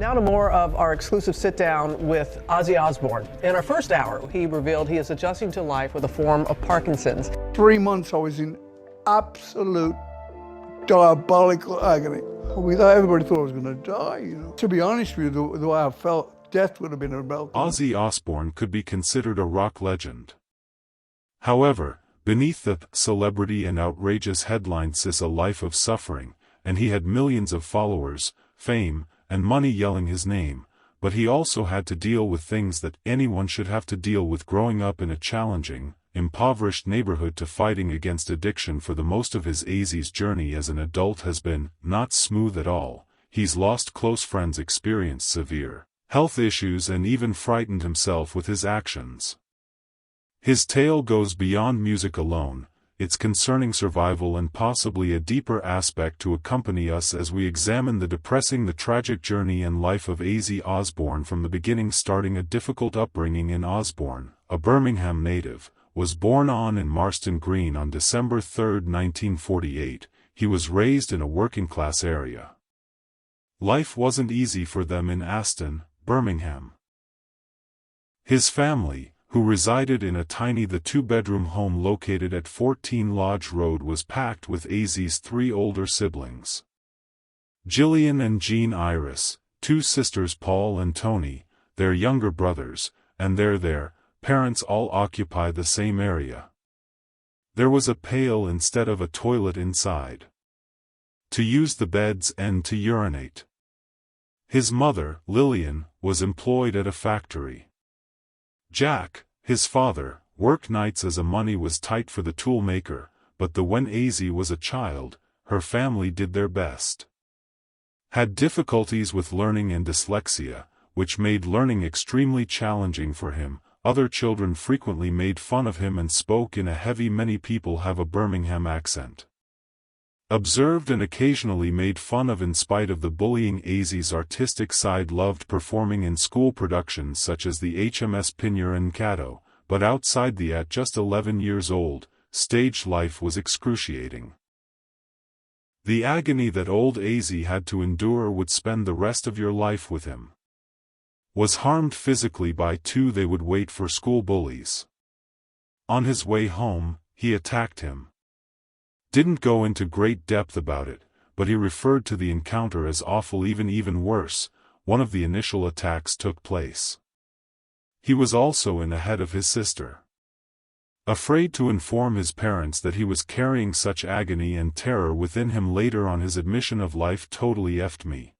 Now to more of our exclusive sit-down with Ozzy Osbourne. In our first hour, he revealed he is adjusting to life with a form of Parkinson's. 3 months I was in absolute diabolical agony. Everybody thought I was going to die, you know. To be honest with you, the way I felt, death would have been about. Ozzy Osbourne could be considered a rock legend. However, beneath the celebrity and outrageous headlines sits a life of suffering, and he had millions of followers, fame, and money yelling his name, but he also had to deal with things that anyone should have to deal with growing up in a challenging, impoverished neighborhood to fighting against addiction. For the most of Ozzy's journey as an adult has been not smooth at all. He's lost close friends, experienced severe health issues, and even frightened himself with his actions. His tale goes beyond music alone. It's concerning survival and possibly a deeper aspect to accompany us as we examine the tragic journey and life of Ozzy Osbourne from the beginning, starting a difficult upbringing in Osbourne, a Birmingham native, was born in Marston Green on December 3, 1948. He was raised in a working-class area. Life wasn't easy for them in Aston, Birmingham. His family, who resided in a tiny two-bedroom home located at 14 Lodge Road, was packed with Ozzy's 3 older siblings. Gillian and Jean Iris, 2 sisters Paul and Tony, their younger brothers, and their parents all occupy the same area. There was a pail instead of a toilet inside, to use the beds and to urinate. His mother, Lillian, was employed at a factory. Jack, his father, worked nights as money was tight for the tool maker, but when Ozzy was a child, her family did their best. Had difficulties with learning and dyslexia, which made learning extremely challenging for him. Other children frequently made fun of him and spoke in a heavy, many people have a Birmingham accent. Observed and occasionally made fun of. In spite of the bullying, Ozzy's artistic side loved performing in school productions such as the HMS Pinner and Cato, but outside at just 11 years old, stage life was excruciating. The agony that old Ozzy had to endure would spend the rest of your life with him. Was harmed physically by 2 they would wait for school bullies. On his way home, he attacked him. Didn't go into great depth about it, but he referred to the encounter as awful. Even worse, one of the initial attacks took place. He was also in ahead of his sister. Afraid to inform his parents that he was carrying such agony and terror within him. Later on, his admission of life totally effed me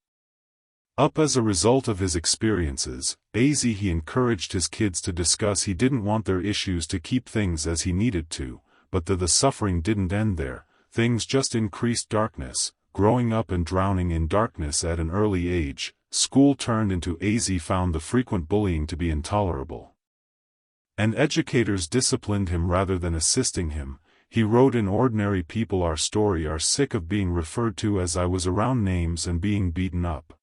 up. As a result of his experiences, he encouraged his kids to discuss. He didn't want their issues to keep things as he needed to. But the suffering didn't end there, things just increased. Darkness, growing up and drowning in darkness at an early age, school turned into. Ozzy found the frequent bullying to be intolerable. And educators disciplined him rather than assisting him. He wrote in Ordinary People Our Story are sick of being referred to as I was around names and being beaten up.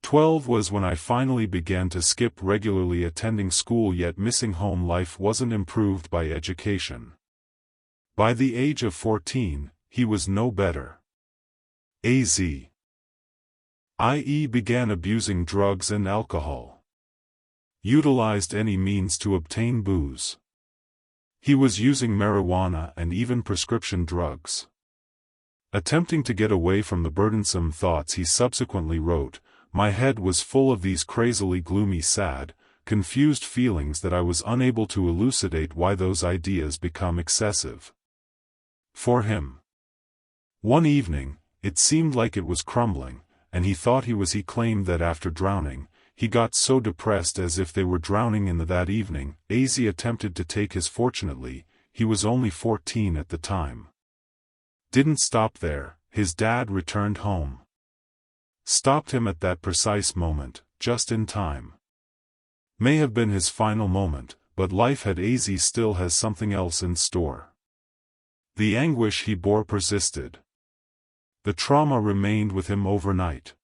12 was when I finally began to skip regularly attending school, yet missing home life wasn't improved by education. By the age of 14, he was no better. Ozzy began abusing drugs and alcohol. Utilized any means to obtain booze. He was using marijuana and even prescription drugs. Attempting to get away from the burdensome thoughts, he subsequently wrote, "My head was full of these crazily gloomy, sad, confused feelings that I was unable to elucidate why those ideas become excessive." For him, one evening, it seemed like it was crumbling, and he thought he claimed that after drowning, he got so depressed as if they were drowning in that evening. Ozzy attempted to take his. Fortunately, he was only 14 at the time. Didn't stop there, his dad returned home. Stopped him at that precise moment, just in time. May have been his final moment, but life had. Ozzy still has something else in store. The anguish he bore persisted. The trauma remained with him overnight.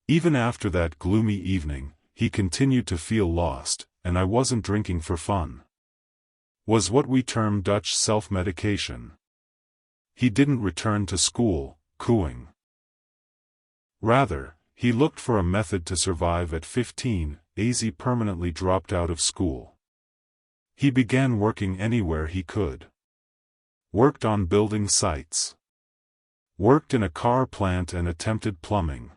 Even after that gloomy evening, he continued to feel lost, and I wasn't drinking for fun. Was what we term Dutch self-medication. He didn't return to school, cooing. Rather, he looked for a method to survive. At 15, Ozzy permanently dropped out of school. He began working anywhere he could. Worked on building sites. Worked in a car plant and attempted plumbing.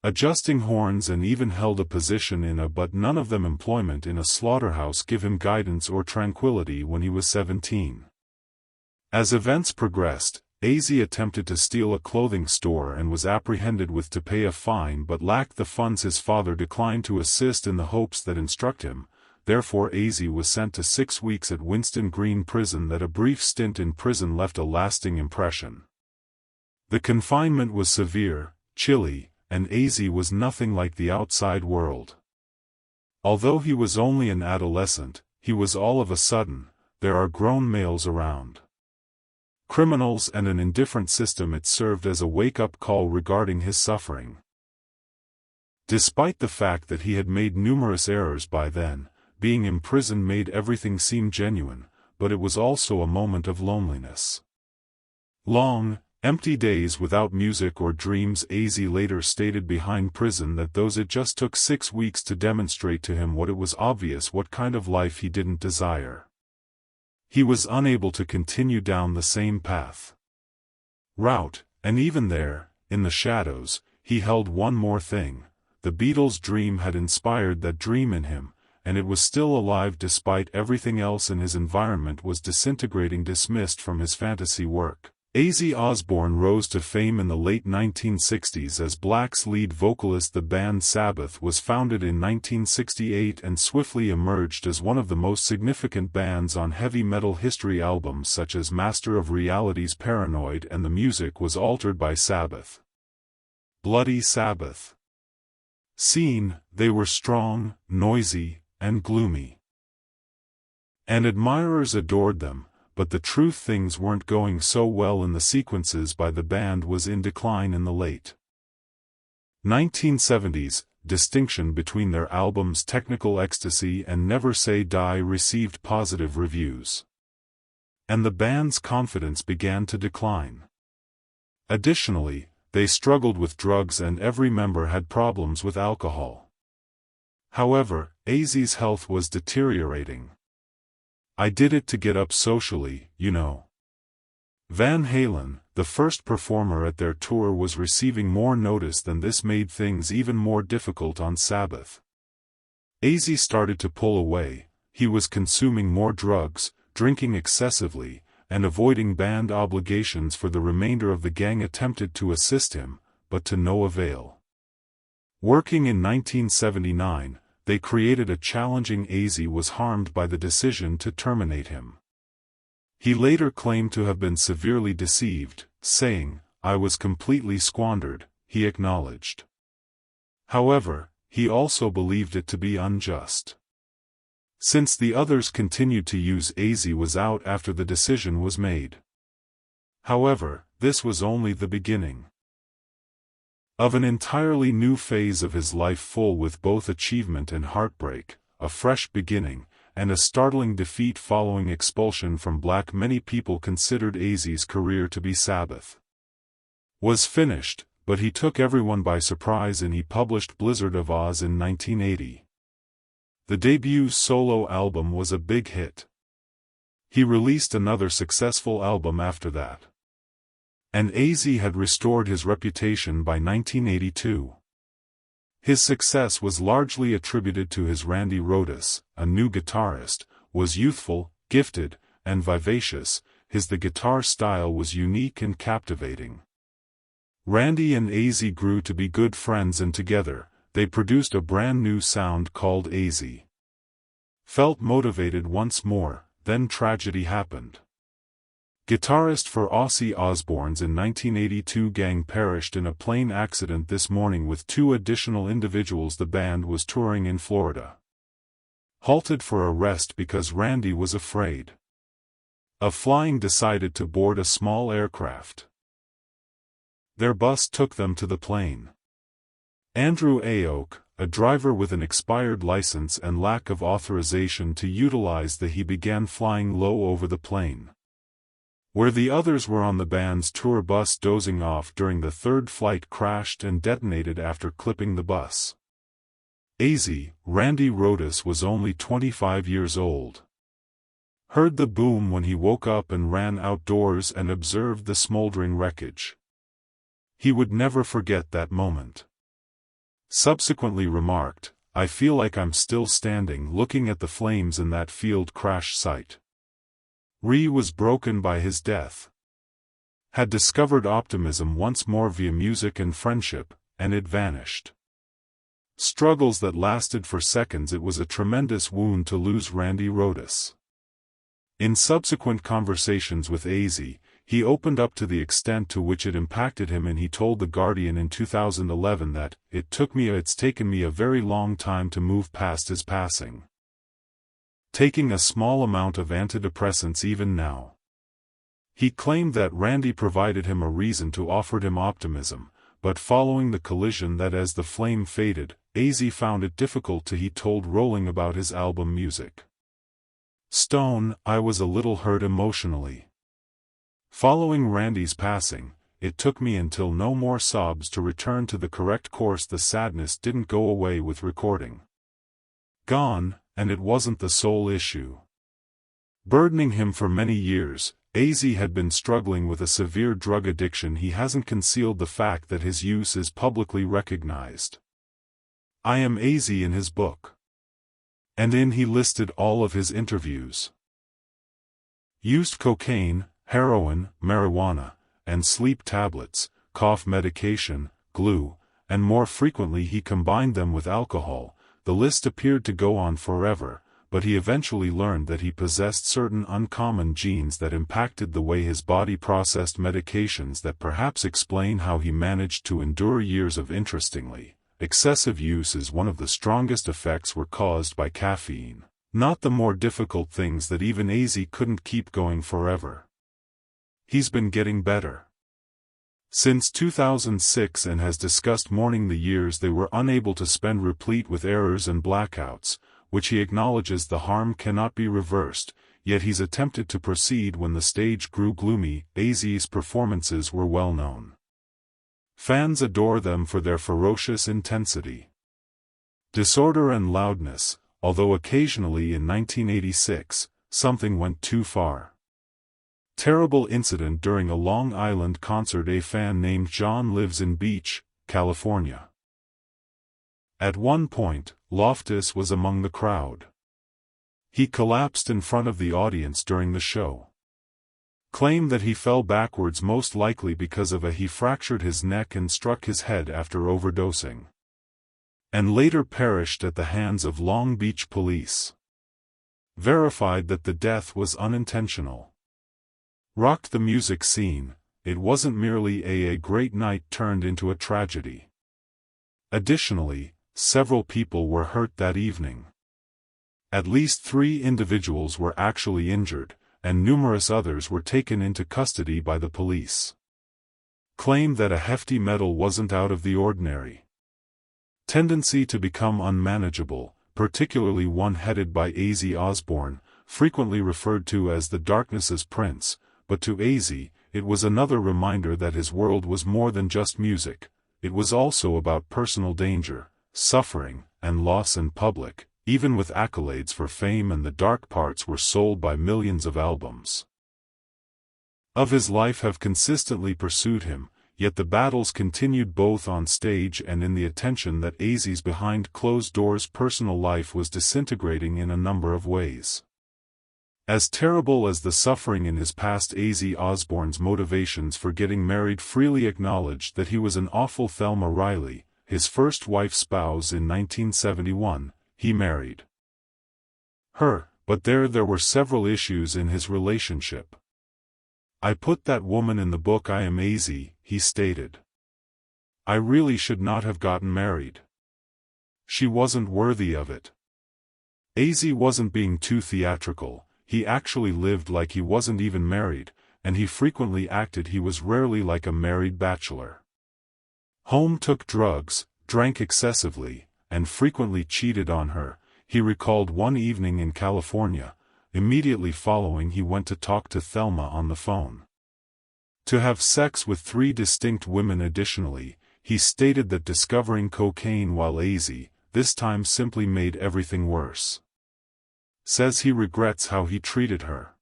Adjusting horns, and even held a position in a, but none of them employment in a slaughterhouse, give him guidance or tranquility when he was 17. As events progressed, Ozzy attempted to steal a clothing store and was apprehended with to pay a fine but lacked the funds. His father declined to assist in the hopes that instruct him, therefore Ozzy was sent to 6 weeks at Winston Green Prison. That a brief stint in prison left a lasting impression. The confinement was severe, chilly, and Ozzy was nothing like the outside world. Although he was only an adolescent, he was all of a sudden, there are grown males around. Criminals and an indifferent system. It served as a wake-up call regarding his suffering. Despite the fact that he had made numerous errors by then, being imprisoned made everything seem genuine, but it was also a moment of loneliness. Long, empty days without music or dreams. Ozzy later stated behind prison that those it just took 6 weeks to demonstrate to him what it was obvious what kind of life he didn't desire. He was unable to continue down the same route, and even there, in the shadows, he held one more thing. The Beatles' dream had inspired that dream in him, and it was still alive despite everything else in his environment was disintegrating. Dismissed from his fantasy work, Ozzy Osbourne rose to fame in the late 1960s as Black's lead vocalist. The band Sabbath was founded in 1968 and swiftly emerged as one of the most significant bands on heavy metal history. Albums such as Master of Reality's Paranoid and the music was altered by Sabbath. Bloody Sabbath. Scene, they were strong, noisy, and gloomy. And admirers adored them. But the truth, things weren't going so well in the sequences by the band was in decline in the late 1970s. Distinction between their albums Technical Ecstasy and Never Say Die received positive reviews. And the band's confidence began to decline. Additionally, they struggled with drugs and every member had problems with alcohol. However, Ozzy's health was deteriorating. I did it to get up socially, you know. Van Halen, the first performer at their tour, was receiving more notice than this made things even more difficult on Sabbath. Ozzy started to pull away, he was consuming more drugs, drinking excessively, and avoiding band obligations. For the remainder of the gang attempted to assist him, but to no avail. Working in 1979, they created a challenging. Ozzy was harmed by the decision to terminate him. He later claimed to have been severely deceived, saying, "I was completely squandered," he acknowledged. However, he also believed it to be unjust. Since the others continued to use, Ozzy was out after the decision was made. However, this was only the beginning of an entirely new phase of his life, full with both achievement and heartbreak, a fresh beginning, and a startling defeat following expulsion from Black. Many people considered Ozzy's career to be Sabbath was finished, but he took everyone by surprise and he published Blizzard of Oz in 1980. The debut solo album was a big hit. He released another successful album after that. And Ozzy had restored his reputation by 1982. His success was largely attributed to his Randy Rhoads, a new guitarist, was youthful, gifted, and vivacious. The guitar style was unique and captivating. Randy and Ozzy grew to be good friends, and together, they produced a brand new sound called Ozzy. Felt motivated once more, then tragedy happened. Guitarist for Ozzy Osbourne's in 1982 gang perished in a plane accident this morning with 2 additional individuals. The band was touring in Florida. Halted for a rest because Randy was afraid of flying, decided to board a small aircraft. Their bus took them to the plane. Andrew Aoki, a driver with an expired license and lack of authorization to utilize he began flying low over the plane. Where the others were on the band's tour bus dozing off during the third flight crashed and detonated after clipping the bus. Ozzy, Randy Rhoads was only 25 years old. Heard the boom when he woke up and ran outdoors and observed the smoldering wreckage. He would never forget that moment. Subsequently remarked, "I feel like I'm still standing looking at the flames in that field crash site." Rhee was broken by his death. Had discovered optimism once more via music and friendship, and it vanished. Struggles that lasted for seconds. It was a tremendous wound to lose Randy Rhoads. In subsequent conversations with Ozzy, he opened up to the extent to which it impacted him, and he told The Guardian in 2011 that, it's taken me a very long time to move past his passing. Taking a small amount of antidepressants even now. He claimed that Randy provided him a reason to offer him optimism, but following the collision that as the flame faded, Ozzy found it difficult to he told Rolling about his album Music Stone, "I was a little hurt emotionally. Following Randy's passing, it took me until No More Sobs to return to the correct course. The sadness didn't go away with recording Gone, and it wasn't the sole issue burdening him for many years. Ozzy had been struggling with a severe drug addiction. He hasn't concealed the fact that his use is publicly recognized. I Am Ozzy in his book. And he listed all of his interviews. Used cocaine, heroin, marijuana, and sleep tablets, cough medication, glue, and more frequently he combined them with alcohol. The list appeared to go on forever, but he eventually learned that he possessed certain uncommon genes that impacted the way his body processed medications that perhaps explain how he managed to endure years of. Interestingly, excessive use is one of the strongest effects were caused by caffeine, not the more difficult things that even Ozzy couldn't keep going forever. He's been getting better since 2006 and has discussed mourning the years they were unable to spend replete with errors and blackouts, which he acknowledges the harm cannot be reversed, yet he's attempted to proceed when the stage grew gloomy. Ozzy's performances were well known. Fans adore them for their ferocious intensity, disorder and loudness, although occasionally in 1986, something went too far. Terrible incident during a Long Island concert. A fan named John lives in Beach, California. At one point, Loftus was among the crowd. He collapsed in front of the audience during the show. Claimed that he fell backwards, most likely because of he fractured his neck and struck his head after overdosing. And later perished at the hands of Long Beach police. Verified that the death was unintentional. Rocked the music scene. It wasn't merely a great night turned into a tragedy. Additionally, several people were hurt that evening. At least 3 individuals were actually injured, and numerous others were taken into custody by the police. Claimed that a hefty metal wasn't out of the ordinary. Tendency to become unmanageable, particularly one headed by Ozzy Osbourne, frequently referred to as the Darkness's Prince, but to Ozzy, it was another reminder that his world was more than just music. It was also about personal danger, suffering, and loss in public, even with accolades for fame, and the dark parts were sold by millions of albums of his life have consistently pursued him, yet the battles continued both on stage and in the attention that Ozzy's behind closed doors personal life was disintegrating in a number of ways. As terrible as the suffering in his past, Ozzy Osbourne's motivations for getting married freely acknowledged that he was an awful. Thelma Riley, his first wife's spouse in 1971, he married her, but there were several issues in his relationship. I put that woman in the book I Am Ozzy, he stated. I really should not have gotten married. She wasn't worthy of it. Ozzy wasn't being too theatrical. He actually lived like he wasn't even married, and he frequently acted he was rarely like a married bachelor. Home took drugs, drank excessively, and frequently cheated on her. He recalled one evening in California, immediately following he went to talk to Thelma on the phone. To have sex with 3 distinct women additionally, he stated that discovering cocaine while AZ, this time simply made everything worse. Says he regrets how he treated her.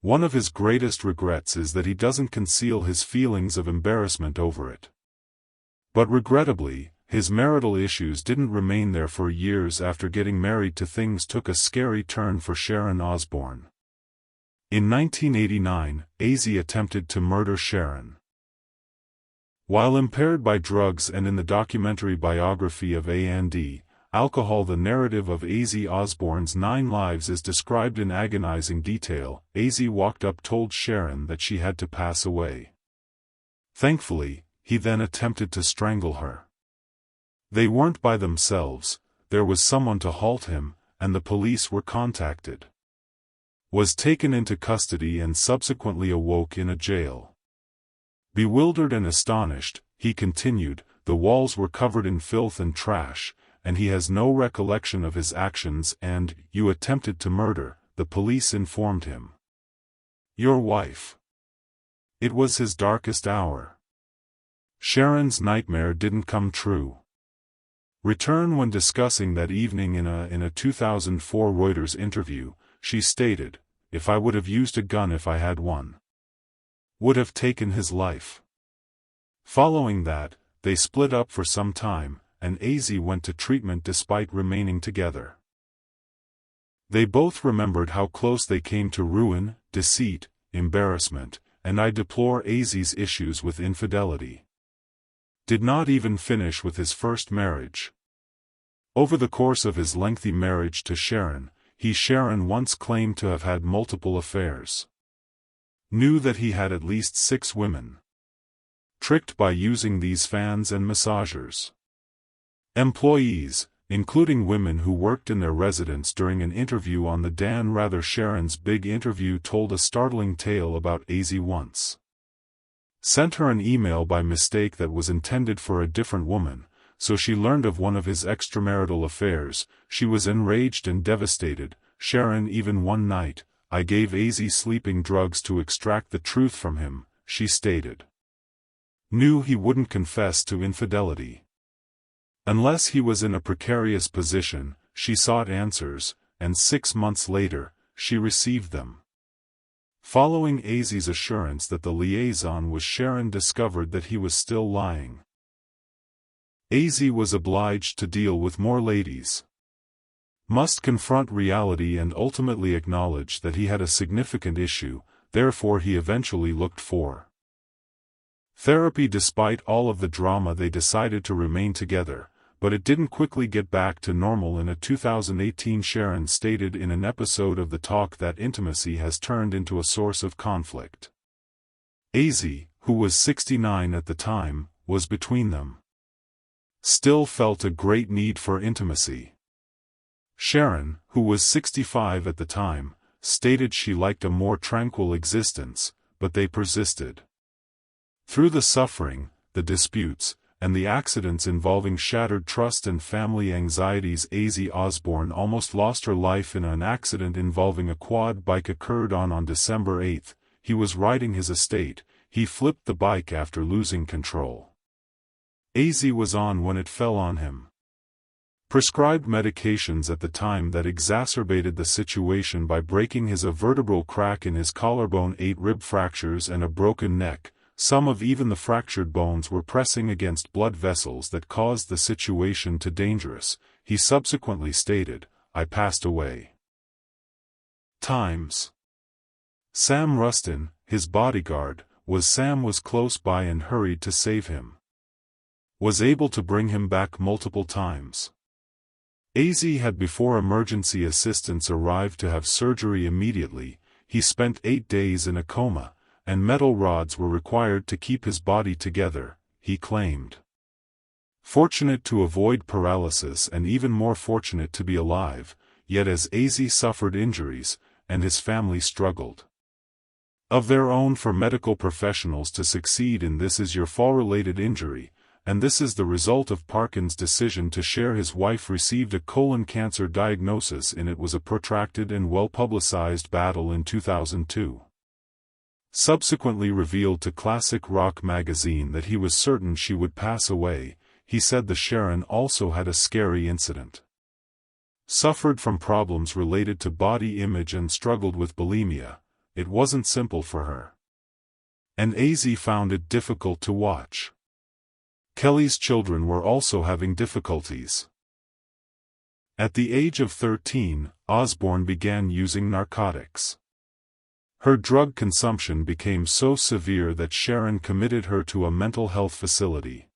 One of his greatest regrets is that he doesn't conceal his feelings of embarrassment over it. But regrettably, his marital issues didn't remain there for years. After getting married, things took a scary turn for Sharon Osbourne. In 1989, AZ attempted to murder Sharon. While impaired by drugs, and in the documentary biography of A&D, Alcohol, the narrative of Ozzy Osbourne's 9 lives is described in agonizing detail. AZ walked up, told Sharon that she had to pass away. Thankfully, he then attempted to strangle her. They weren't by themselves, there was someone to halt him, and the police were contacted. Was taken into custody and subsequently awoke in a jail. Bewildered and astonished, he continued, the walls were covered in filth and trash, and he has no recollection of his actions. And, you attempted to murder, the police informed him. Your wife. It was his darkest hour. Sharon's nightmare didn't come true. Return when discussing that evening in a 2004 Reuters interview, she stated, if I would have used a gun if I had one. Would have taken his life. Following that, they split up for some time, and AZ went to treatment despite remaining together. They both remembered how close they came to ruin, deceit, embarrassment, and I deplore AZ's issues with infidelity. Did not even finish with his first marriage. Over the course of his lengthy marriage to Sharon, Sharon once claimed to have had multiple affairs. Knew that he had at least 6 women. Tricked by using these fans and massagers. Employees, including women who worked in their residence. During an interview on the Dan Rather Sharon's Big Interview, told a startling tale about AZ once. Sent her an email by mistake that was intended for a different woman, so she learned of one of his extramarital affairs. She was enraged and devastated. Sharon, even one night, I gave AZ sleeping drugs to extract the truth from him, she stated. Knew he wouldn't confess to infidelity. Unless he was in a precarious position, she sought answers, and 6 months later, she received them. Following AZ's assurance that the liaison was Sharon discovered that he was still lying. AZ was obliged to deal with more ladies. Must confront reality and ultimately acknowledge that he had a significant issue, therefore he eventually looked for therapy. Despite all of the drama, they decided to remain together, but it didn't quickly get back to normal. In a 2018, Sharon stated in an episode of The Talk that intimacy has turned into a source of conflict. AZ, who was 69 at the time, was between them. Still felt a great need for intimacy. Sharon, who was 65 at the time, stated she liked a more tranquil existence, but they persisted. Through the suffering, the disputes, and the accidents involving shattered trust and family anxieties, Ozzy Osbourne almost lost her life in an accident involving a quad bike. Occurred on December 8. He was riding his estate. He flipped the bike after losing control. Ozzy was on when it fell on him. Prescribed medications at the time that exacerbated the situation by breaking his vertebral crack in his collarbone, 8 rib fractures and a broken neck. Some of even the fractured bones were pressing against blood vessels that caused the situation to dangerous. He subsequently stated, I passed away. Times. Sam Rustin, his bodyguard, was close by and hurried to save him. Was able to bring him back multiple times. AZ had, before emergency assistance arrived, to have surgery immediately. He spent 8 days in a coma, and metal rods were required to keep his body together, he claimed. Fortunate to avoid paralysis and even more fortunate to be alive, yet as AZ suffered injuries, and his family struggled of their own for medical professionals to succeed in this is your fall-related injury, and this is the result of Parkinson's decision to share. His wife received a colon cancer diagnosis, and it was a protracted and well-publicized battle in 2002. subsequently revealed to Classic Rock magazine that he was certain she would pass away. He said the Sharon also had a scary incident. Suffered from problems related to body image and struggled with bulimia. It wasn't simple for her. And Ozzy found it difficult to watch. Kelly's children were also having difficulties. At the age of 13, Osbourne began using narcotics. Her drug consumption became so severe that Sharon committed her to a mental health facility.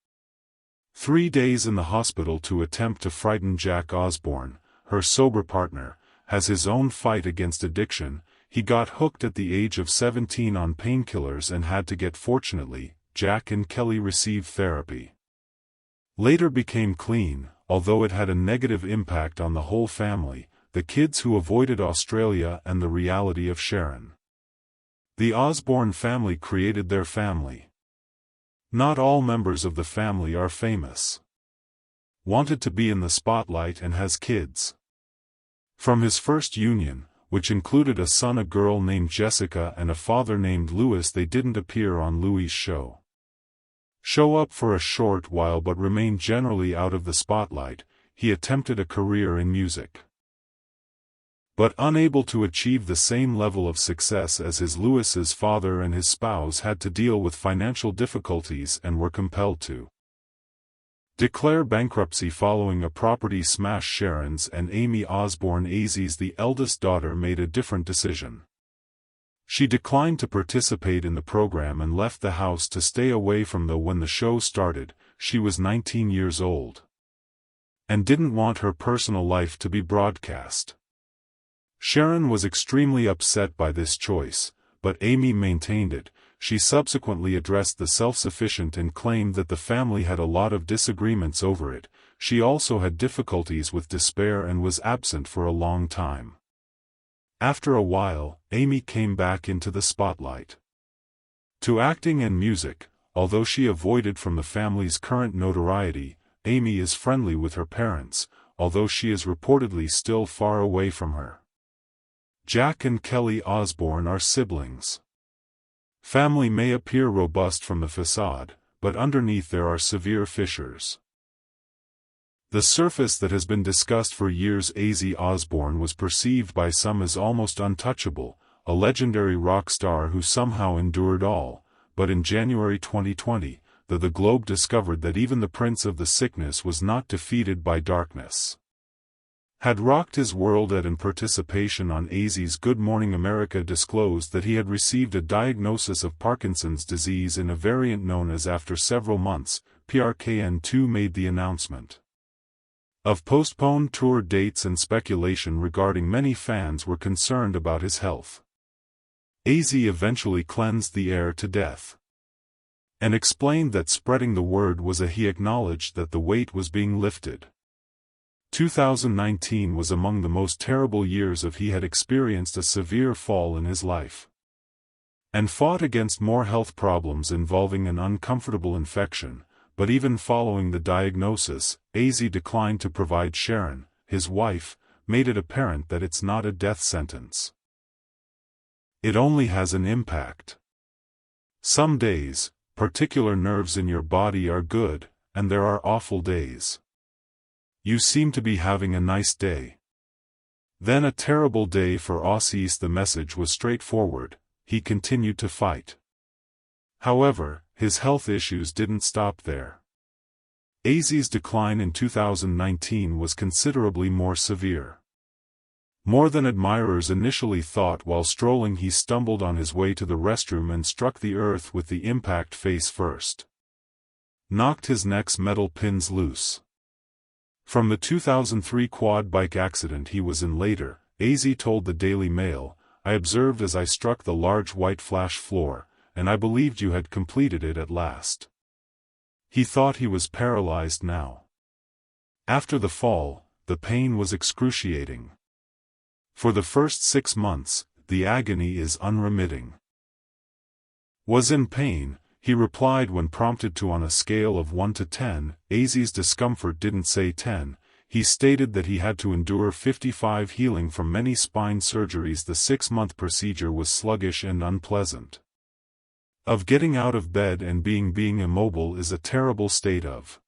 3 days in the hospital to attempt to frighten Jack Osbourne, her sober partner, has his own fight against addiction. He got hooked at the age of 17 on painkillers and had to get. Fortunately, Jack and Kelly received therapy. Later became clean, although it had a negative impact on the whole family, the kids who avoided Australia and the reality of Sharon. The Osbourne family created their family. Not all members of the family are famous. Wanted to be in the spotlight and has kids. From his first union, which included a son, a girl named Jessica, and a father named Louis, they didn't appear on Louis' show up for a short while but remained generally out of the spotlight. He attempted a career in music, but unable to achieve the same level of success as his. Louis's father and his spouse had to deal with financial difficulties and were compelled to declare bankruptcy following a property smash. Sharon's and Amy Osbourne, Ozzy's the eldest daughter, made a different decision. She declined to participate in the program and left the house to stay away from when the show started. She was 19 years old and didn't want her personal life to be broadcast. Sharon was extremely upset by this choice, but Amy maintained it. She subsequently addressed the self-sufficient and claimed that the family had a lot of disagreements over it. She also had difficulties with despair and was absent for a long time. After a while, Amy came back into the spotlight. To acting and music. Although she avoided from the family's current notoriety, Amy is friendly with her parents, although she is reportedly still far away from her. Jack and Kelly Osbourne are siblings. Family may appear robust from the facade, but underneath there are severe fissures. The surface that has been discussed for years. Ozzy Osbourne was perceived by some as almost untouchable, a legendary rock star who somehow endured all, but in January 2020, the Globe discovered that even the Prince of the Sickness was not defeated by darkness. Had rocked his world. In participation on Ozzy's Good Morning America disclosed that he had received a diagnosis of Parkinson's disease in a variant known as. After several months, PRKN2 made the announcement of postponed tour dates, and speculation regarding many fans were concerned about his health. Ozzy eventually cleansed the air to death and explained that spreading the word was he acknowledged that the weight was being lifted. 2019 was among the most terrible years of he had experienced a severe fall in his life and fought against more health problems involving an uncomfortable infection, but even following the diagnosis, Ozzy declined to provide. Sharon, his wife, made it apparent that it's not a death sentence. It only has an impact. Some days, particular nerves in your body are good, and there are awful days. You seem to be having a nice day. Then a terrible day for Ozzy. The message was straightforward. He continued to fight. However, his health issues didn't stop there. Ozzy's decline in 2019 was considerably more severe. More than admirers initially thought. While strolling, he stumbled on his way to the restroom and struck the earth with the impact face first. Knocked his neck's metal pins loose. From the 2003 quad bike accident he was in later, Ozzy told the Daily Mail, "I observed as I struck the large white flash floor, and I believed you had completed it at last." He thought he was paralyzed now. After the fall, the pain was excruciating. For the first 6 months, the agony is unremitting. Was in pain, he replied when prompted to. On a scale of 1 to 10, Ozzy's discomfort didn't say 10, he stated that he had to endure 55. Healing from many spine surgeries. The 6-month procedure was sluggish and unpleasant. Of getting out of bed and being immobile is a terrible state of